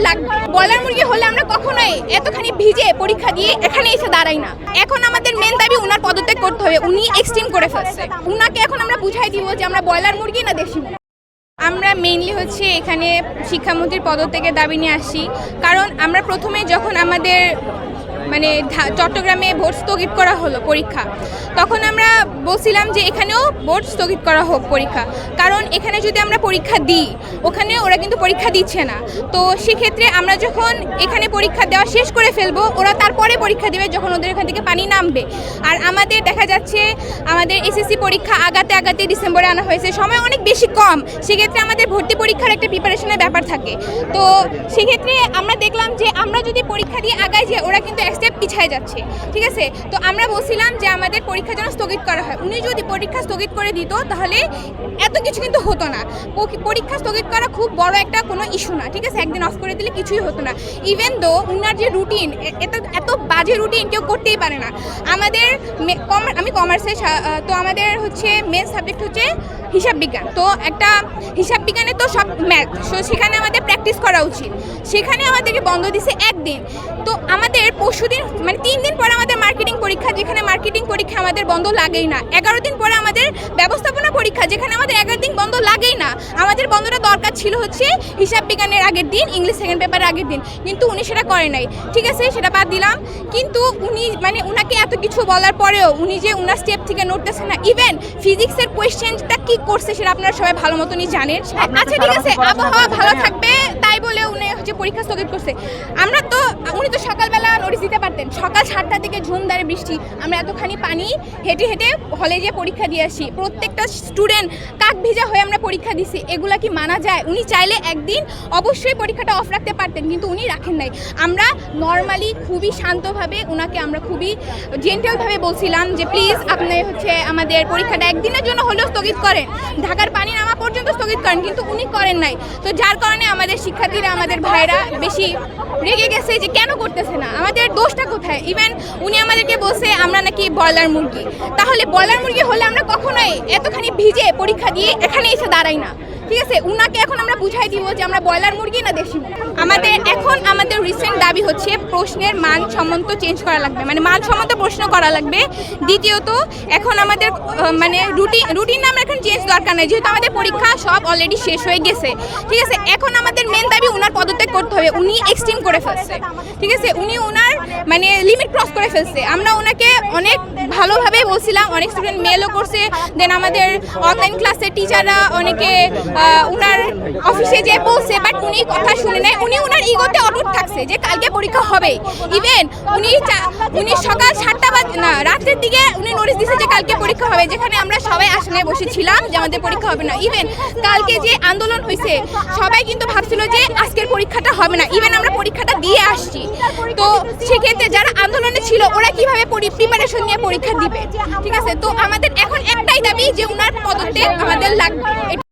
লাগবে। ব্রয়লার মুরগি হলে আমরা কখনোই এতখানি ভিজে পরীক্ষা দিয়ে এখানে এসে দাঁড়াই না। এখন আমাদের মেন দাবি উনার পদত্যাগ করতে হবে। উনি এক্সট্রিম করে ফেলছে। উনাকে এখন আমরা বুঝাই দিব যে আমরা ব্রয়লার মুরগি না দেশি মুরগি। আমরা মেইনলি হচ্ছে এখানে শিক্ষামন্ত্রীর পদত্যাগের দাবি নিয়ে আসি, কারণ আমরা প্রথমে যখন আমাদের চট্টগ্রামে ভোট স্থগিত করা হলো পরীক্ষা, তখন আমরা বলছিলাম যে এখানেও ভোট স্থগিত করা হোক পরীক্ষা, কারণ এখানে যদি আমরা পরীক্ষা দিই ওখানে ওরা কিন্তু পরীক্ষা দিচ্ছে না। তো সেক্ষেত্রে আমরা যখন এখানে পরীক্ষা দেওয়া শেষ করে ফেলবো, ওরা তারপরে পরীক্ষা দেবে যখন ওদের এখান থেকে পানি নামবে। আর আমাদের দেখা যাচ্ছে আমাদের এসএসসি পরীক্ষা আগাতে ডিসেম্বরে আনা হয়েছে, সময় অনেক বেশি কম। সেক্ষেত্রে আমাদের ভর্তি পরীক্ষার একটা প্রিপারেশনের ব্যাপার থাকে। তো সেক্ষেত্রে আমরা দেখলাম যে আমরা যদি পরীক্ষা দিয়ে আগাই যাই, ওরা কিন্তু স্টেপ পিছায় যাচ্ছে। ঠিক আছে, তো আমরা বলছিলাম যে আমাদের পরীক্ষা যেন স্থগিত করা হয়। উনি যদি পরীক্ষা স্থগিত করে দিত তাহলে এত কিছু কিন্তু হতো না। পরীক্ষা স্থগিত করা খুব বড় একটা কোনো ইস্যু না। ঠিক আছে, একদিন অফ করে দিলে কিছুই হতো না। ইভেন দো উনার যে রুটিন, এত বাজে রুটিন কেউ করতেই পারে না। আমাদের আমি কমার্সে, তো আমাদের হচ্ছে মেন সাবজেক্ট হচ্ছে হিসাব বিজ্ঞান। তো একটা হিসাব বিজ্ঞানে তো সব ম্যাথ, সো সেখানে আমাদের প্র্যাকটিস করা উচিত। সেখানে আমাদেরকে বন্ধ দিছে একদিন। তো আমাদের পরশুদিন 3 দিন পরে আমাদের মার্কেটিং পরীক্ষা, যেখানে মার্কেটিং পরীক্ষা আমাদের বন্ধ লাগেই না। 11 দিন পরে আমাদের ব্যবস্থাপনা পরীক্ষা, যেখানে আমাদের 11 দিন বন্ধ লাগেই না। আমাদের বন্ধটা দরকার ছিল হচ্ছে হিসাব বিজ্ঞানের আগের দিন, ইংলিশ সেকেন্ড পেপারের আগের দিন, কিন্তু উনি সেটা করে নাই। ঠিক আছে, সেটা বাদ দিলাম। কিন্তু উনি উনাকে এত কিছু বলার পরেও উনি যে উনার স্টেপ থেকে নড়তেছে না। ইভেন ফিজিক্সের কোয়েশ্চেনটা কি করছে সেটা আপনারা সবাই ভালো মতনই জানেন। আচ্ছা ঠিক আছে, আবহাওয়া ভালো থাকবে তাই বলে উনি হচ্ছে পরীক্ষা স্থগিত করছে। উনি তো সকালবেলা নোটিশ দিতে পারতেন। সকাল 7টা থেকে ঝুমদারে বৃষ্টি, আমরা এতখানি পানি হেঁটে হলে যে পরীক্ষা দিয়ে আসি, প্রত্যেকটা স্টুডেন্ট কাক ভিজা হয়ে আমরা পরীক্ষা দিছি। এগুলা কি মানা যায়? উনি চাইলে একদিন অবশ্যই পরীক্ষাটা অফ রাখতে পারতেন, কিন্তু উনি রাখেন নাই। আমরা নর্মালি খুবই শান্তভাবে ওনাকে আমরা খুবই জেন্টেলভাবে বলছিলাম যে প্লিজ আপনি হচ্ছে আমাদের পরীক্ষাটা একদিনের জন্য হলেও স্থগিত করেন, ঢাকার পানি নামা পর্যন্ত স্থগিত করেন, কিন্তু উনি করেন নাই। তো যার কারণে আমাদের শিক্ষার্থীরা, আমাদের ভাইরা বেশি রেগে গেছে যে কেন করতেছে না, আমাদের দোষটা কোথায়। ইভেন উনি আমাদেরকে বলছে আমরা নাকি ব্রয়লার মুরগি। তাহলে ব্রয়লার মুরগি হলে আমরা কখনোই এতখানি ভিজে পরীক্ষা দিয়ে এখানে এসে দাঁড়াই না। ঠিক আছে, উনাকে এখন আমরা বুঝাই দিব যে আমরা ব্রয়লার মুরগি না দেশি মুরগি। আমাদের রিসেন্ট দাবি হচ্ছে প্রশ্নের মানসম্মত চেঞ্জ করা লাগবে, মানসম্মত প্রশ্ন করা লাগবে। দ্বিতীয়ত এখন আমাদের রুটিন আমরা এখন চেঞ্জ দরকার নেই, যেহেতু আমাদের পরীক্ষা সব অলরেডি শেষ হয়ে গেছে। ঠিক আছে, এখন আমাদের মেন দাবি উনার পদত্যাগ করতে হবে। উনি এক্সট্রিম করে ফেলছে। ঠিক আছে, উনি উনার লিমিট ক্রস করে ফেলছে। আমরা ওনাকে অনেক ভালোভাবে বলছিলাম, অনেক স্টুডেন্ট মেলও করছে। দেন আমাদের অনলাইন ক্লাসের টিচাররা অনেকে উনার অফিসে যে বলছে, বাট উনি কথা শুনে নেয়। উনি উনার ইগোতে অটুট থাকছে যে কালকে পরীক্ষা হবে। ইভেন উনি সকাল 7টা রাতের দিকে উনি নোটিশ দিচ্ছে যে কালকে পরীক্ষা হবে, যেখানে আমরা সবাই আসনে বসেছিলাম যে আমাদের পরীক্ষা হবে না। ইভেন কালকে যে আন্দোলন হয়েছে সবাই কিন্তু ভাবছিল যে আজকের পরীক্ষাটা হবে না। ইভেন আমরা পরীক্ষাটা দিয়ে আসছি। তো সেক্ষেত্রে যারা আন্দোলনে ছিল ওরা কিভাবে প্রিপারেশন নিয়ে পরীক্ষা দিবে? ঠিক আছে, তো আমাদের এখন একটাই দাবি যে উনার পদত্যাগ আমাদের লাগবে।